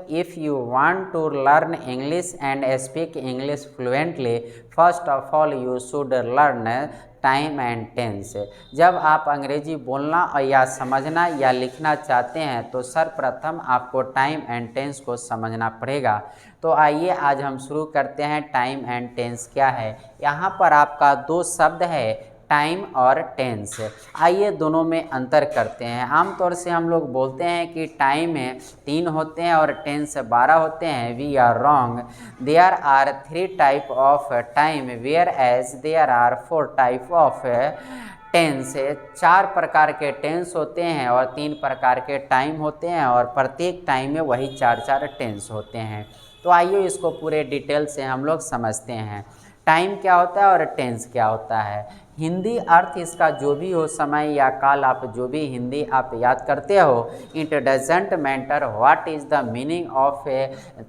if you want to learn English and speak English fluently, first of all you should learn time and tense. जब आप अंग्रेजी बोलना और या समझना या लिखना चाहते हैं तो सर्वप्रथम आपको टाइम एंड टेंस को समझना पड़ेगा। तो आइए आज हम शुरू करते हैं। टाइम एंड टेंस क्या है। यहाँ पर आपका दो शब्द है, टाइम और टेंस। आइए दोनों में अंतर करते हैं। आमतौर से हम लोग बोलते हैं कि टाइम में 3 होते हैं और टेंस 12 होते हैं। We are wrong. There are 3 type of time whereas there are 4 type of tense. 4 प्रकार के टेंस होते हैं और 3 प्रकार के टाइम होते हैं और प्रत्येक टाइम में वही 4 टेंस होते हैं। तो आइए इसको पूरे डिटेल से हम लोग समझते हैं। टाइम क्या होता है और टेंस क्या होता है। हिंदी अर्थ इसका जो भी हो, समय या काल, आप जो भी हिंदी आप याद करते हो, it doesn't matter what is the meaning of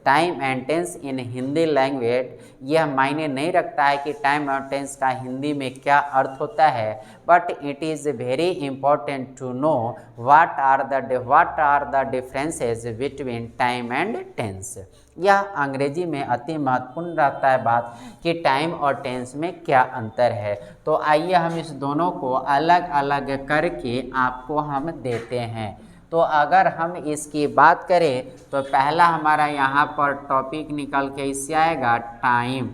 time and tense in Hindi language. यह मायने नहीं रखता है कि टाइम और टेंस का हिंदी में क्या अर्थ होता है, but it is very important to know what are the differences between time and tense. यह अंग्रेजी में अति महत्वपूर्ण रहता है बात कि टाइम और टेंस में क्या अंतर है। तो आइए हम इस दोनों को अलग अलग करके आपको हम देते हैं। तो अगर हम इसकी बात करें तो पहला हमारा यहाँ पर टॉपिक निकल के इससे आएगा टाइम,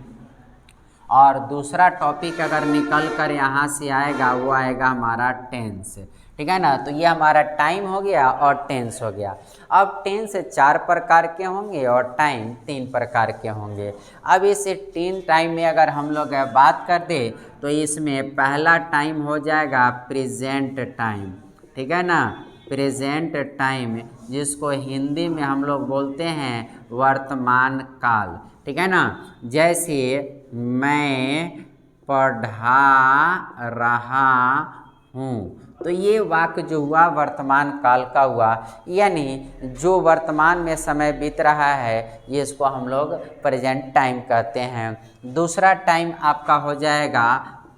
और दूसरा टॉपिक अगर निकल कर यहाँ से आएगा वो आएगा हमारा टेंस। ठीक है ना। तो ये हमारा टाइम हो गया और टेंस हो गया। अब टेंस 4 प्रकार के होंगे और टाइम 3 प्रकार के होंगे। अब इस 3 टाइम में अगर हम लोग बात कर दे तो इसमें पहला टाइम हो जाएगा प्रेजेंट टाइम। ठीक है ना, प्रेजेंट टाइम, जिसको हिंदी में हम लोग बोलते हैं वर्तमान काल। ठीक है ना। जैसे मैं पढ़ा रहा हूँ, तो ये वाक्य जो हुआ वर्तमान काल का हुआ, यानी जो वर्तमान में समय बीत रहा है ये इसको हम लोग प्रेजेंट टाइम कहते हैं। दूसरा टाइम आपका हो जाएगा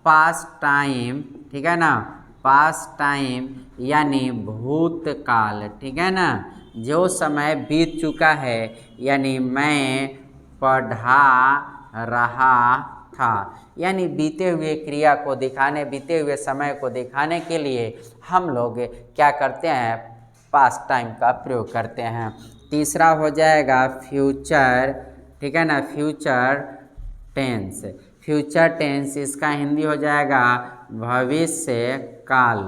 पास्ट टाइम। ठीक है ना, पास्ट टाइम यानी भूतकाल। ठीक है ना, जो समय बीत चुका है, यानी मैं पढ़ा रहा था, यानी बीते हुए क्रिया को दिखाने, बीते हुए समय को दिखाने के लिए हम लोग क्या करते हैं, पास्ट टाइम का प्रयोग करते हैं। तीसरा हो जाएगा फ्यूचर। ठीक है ना, फ्यूचर टेंस। फ्यूचर टेंस इसका हिंदी हो जाएगा भविष्य काल।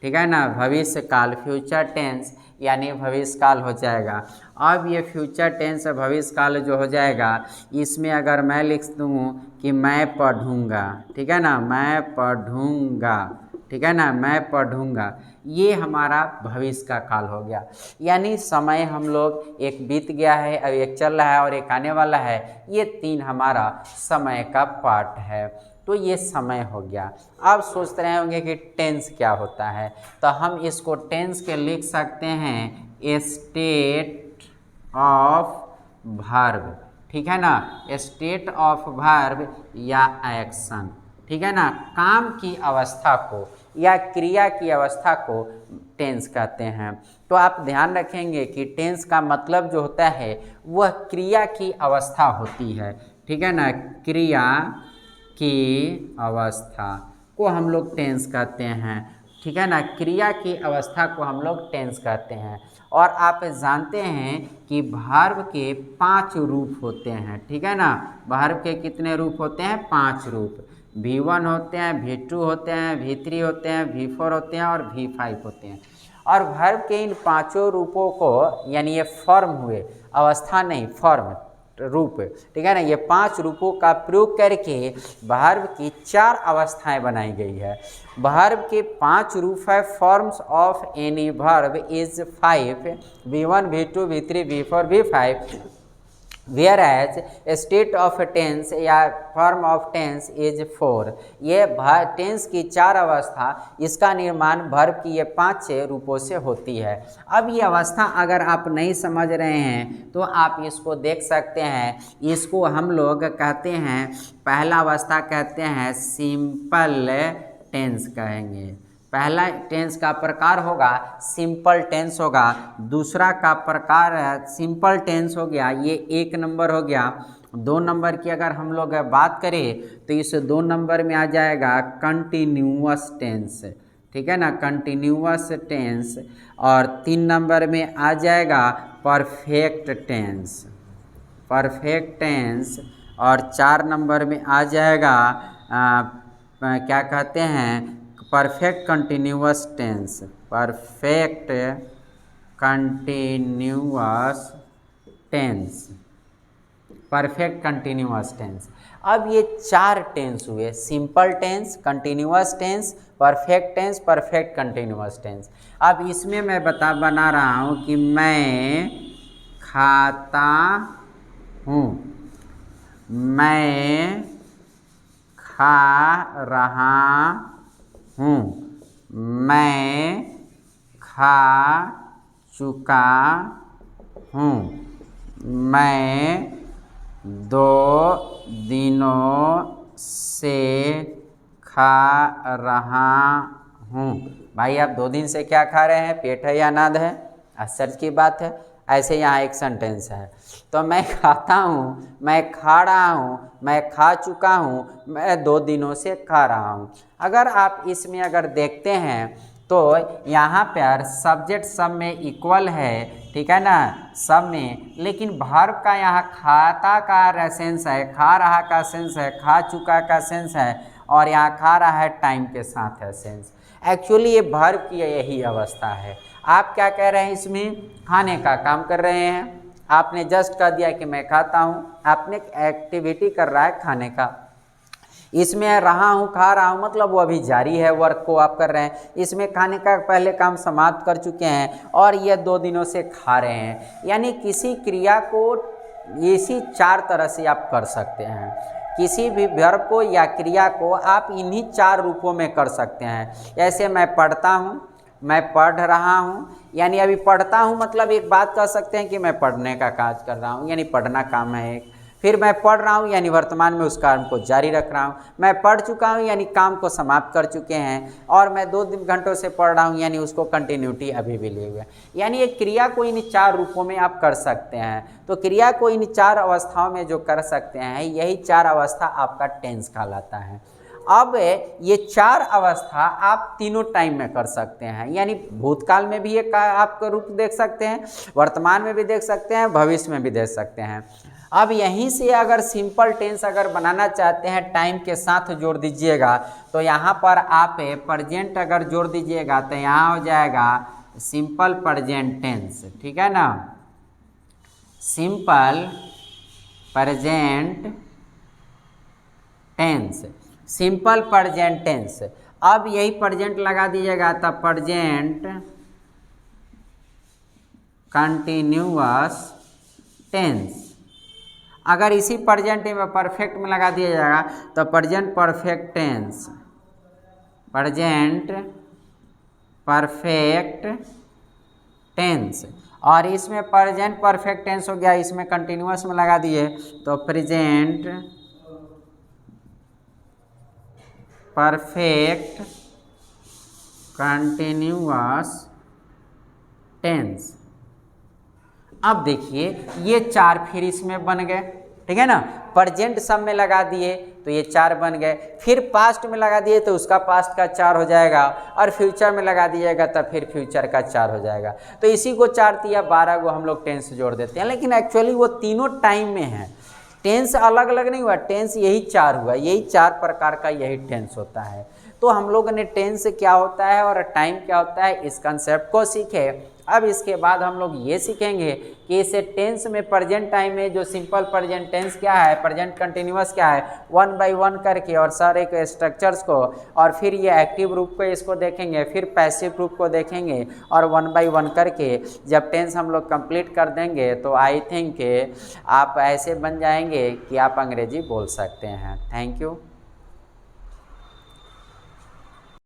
ठीक है ना, भविष्य काल, फ्यूचर टेंस यानी भविष्य काल हो जाएगा। अब ये फ्यूचर टेंस भविष्य काल जो हो जाएगा, इसमें अगर मैं लिख दूँ कि मैं पढ़ूँगा, ठीक है ना, मैं पढ़ूँगा, ठीक है ना, मैं पढ़ूँगा, ये हमारा भविष्य का काल हो गया। यानी समय हम लोग एक बीत गया है, अब एक चल रहा है और एक आने वाला है। ये 3 हमारा समय का पार्ट है। तो ये समय हो गया। अब सोच रहे होंगे कि टेंस क्या होता है, तो हम इसको टेंस के लिख सकते हैं स्टेट ऑफ वर्ब। ठीक है ना, स्टेट ऑफ वर्ब या एक्शन। ठीक है ना, काम की अवस्था को या क्रिया की अवस्था को टेंस कहते हैं। तो आप ध्यान रखेंगे कि टेंस का मतलब जो होता है वह क्रिया की अवस्था होती है। ठीक है ना, क्रिया की अवस्था को हम लोग टेंस कहते हैं। ठीक है ना, क्रिया की अवस्था को हम लोग टेंस कहते हैं। और आप जानते हैं कि वर्ब के 5 रूप होते हैं। ठीक है ना, वर्ब के कितने रूप होते हैं, 5 रूप। V1 होते हैं, V2 होते हैं, V3 होते हैं, V4 होते हैं और V5 होते हैं। और वर्ब के इन 5 रूपों को, यानी ये फॉर्म हुए, अवस्था नहीं, फॉर्म, रूप। ठीक है ना, ये 5 रूपों का प्रयोग करके वर्ब की 4 अवस्थाएं बनाई गई है। वर्ब के 5 रूप है। Forms of any verb is 5, V1, V2, V3, V4, V5। Whereas state of tense या फॉर्म ऑफ टेंस इज 4। ये टेंस की 4 अवस्था, इसका निर्माण वर्ब की ये 5 रूपों से होती है। अब ये अवस्था अगर आप नहीं समझ रहे हैं तो आप इसको देख सकते हैं। इसको हम लोग कहते हैं, पहला अवस्था कहते हैं सिंपल टेंस कहेंगे। पहला टेंस का प्रकार होगा सिंपल टेंस होगा, दूसरा का प्रकार सिंपल टेंस हो गया, ये 1 नंबर हो गया। 2 नंबर की अगर हम लोग बात करें तो इस 2 नंबर में आ जाएगा कंटिन्यूअस टेंस, ठीक है ना, कंटिन्यूअस टेंस। और 3 नंबर में आ जाएगा परफेक्ट टेंस, परफेक्ट टेंस। और 4 नंबर में आ जाएगा क्या कहते हैं, perfect continuous tense, perfect continuous tense, perfect continuous tense. अब ये 4 टेंस हुए, simple tense, continuous tense, perfect tense, perfect continuous tense. अब इसमें मैं बना रहा हूँ कि मैं खाता हूँ, मैं खा रहा हूँ, मैं खा चुका हूँ, मैं 2 दिनों से खा रहा हूँ। भाई आप 2 दिन से क्या खा रहे हैं, पेट है या अनाद है, आश्चर्य की बात है। ऐसे यहाँ एक सेंटेंस है, तो मैं खाता हूँ, मैं खा रहा हूँ, मैं खा चुका हूँ, मैं 2 दिनों से खा रहा हूँ। अगर आप इसमें अगर देखते हैं तो यहाँ पर सब्जेक्ट सब में इक्वल है, ठीक है ना, सब में, लेकिन वर्ब का यहाँ खाता का सेंस है, खा रहा का सेंस है, खा चुका का सेंस है, और यहाँ खा रहा है टाइम के साथ है सेंस। एक्चुअली ये वर्ब की यही अवस्था है। आप क्या कह रहे हैं, इसमें खाने का काम कर रहे हैं, आपने जस्ट कह दिया कि मैं खाता हूँ, आपने एक्टिविटी कर रहा है खाने का। इसमें रहा हूँ, खा रहा हूँ, मतलब वो अभी जारी है, वर्क को आप कर रहे हैं। इसमें खाने का पहले काम समाप्त कर चुके हैं और ये 2 दिनों से खा रहे हैं। यानी किसी क्रिया को इसी 4 तरह से आप कर सकते हैं, किसी भी वर्ब को या क्रिया को आप इन्हीं 4 रूपों में कर सकते हैं। जैसे मैं पढ़ता हूँ, मैं पढ़ रहा हूँ, यानी अभी पढ़ता हूँ मतलब एक बात कह सकते हैं कि मैं पढ़ने का काज कर रहा हूँ, यानी पढ़ना काम है एक। फिर मैं पढ़ रहा हूँ यानी वर्तमान में उस काम को जारी रख रहा हूँ। मैं पढ़ चुका हूँ यानी काम को समाप्त कर चुके हैं, और मैं 2 घंटों से पढ़ रहा हूँ यानी उसको कंटिन्यूटी अभी भी लिए हुए। यानी एक क्रिया को इन 4 रूपों में आप कर सकते हैं। तो क्रिया को इन 4 अवस्थाओं में जो कर सकते हैं, यही 4 अवस्था आपका टेंस कहलाता है। अब ये 4 अवस्था आप तीनों टाइम में कर सकते हैं, यानी भूतकाल में भी एक आपका रूप देख सकते हैं, वर्तमान में भी देख सकते हैं, भविष्य में भी देख सकते हैं। अब यहीं से अगर सिंपल टेंस अगर बनाना चाहते हैं, टाइम के साथ जोड़ दीजिएगा, तो यहाँ पर आप प्रेजेंट अगर जोड़ दीजिएगा तो यहाँ हो जाएगा सिंपल प्रेजेंट टेंस, ठीक है ना, simple present tense, simple present tense. अब यही प्रेजेंट लगा दीजिएगा तब प्रेजेंट कंटिन्यूअस टेंस। अगर इसी प्रेजेंट में परफेक्ट में लगा दिया जाएगा तो present perfect tense, present perfect tense. और इसमें प्रेजेंट परफेक्ट टेंस हो गया, इसमें कंटिन्यूअस में लगा दिए तो प्रेजेंट परफेक्ट कंटिन्यूअस टेंस। अब देखिए ये 4 फिर इसमें बन गए, ठीक है ना, प्रेजेंट सब में लगा दिए तो ये 4 बन गए, फिर पास्ट में लगा दिए तो उसका पास्ट का 4 हो जाएगा, और फ्यूचर में लगा दिएगा तो फिर फ्यूचर का 4 हो जाएगा। तो इसी को 4 या 12 को हम लोग टेंस जोड़ देते हैं, लेकिन एक्चुअली वो तीनों टाइम में है, टेंस अलग अलग नहीं हुआ, टेंस यही 4 हुआ, यही 4 प्रकार का यही टेंस होता है। तो हम लोगों ने टेंस क्या होता है और टाइम क्या होता है इस कंसेप्ट को सीखे। अब इसके बाद हम लोग ये सीखेंगे कि इसे टेंस में प्रेजेंट टाइम में जो सिंपल प्रेजेंट टेंस क्या है, प्रेजेंट कंटिन्यूअस क्या है, 1 बाय 1 करके और सारे के स्ट्रक्चर्स को, और फिर ये एक्टिव रूप को इसको देखेंगे, फिर पैसिव रूप को देखेंगे, और 1 बाय 1 करके जब टेंस हम लोग कंप्लीट कर देंगे तो आई थिंक आप ऐसे बन जाएंगे कि आप अंग्रेजी बोल सकते हैं। Thank you.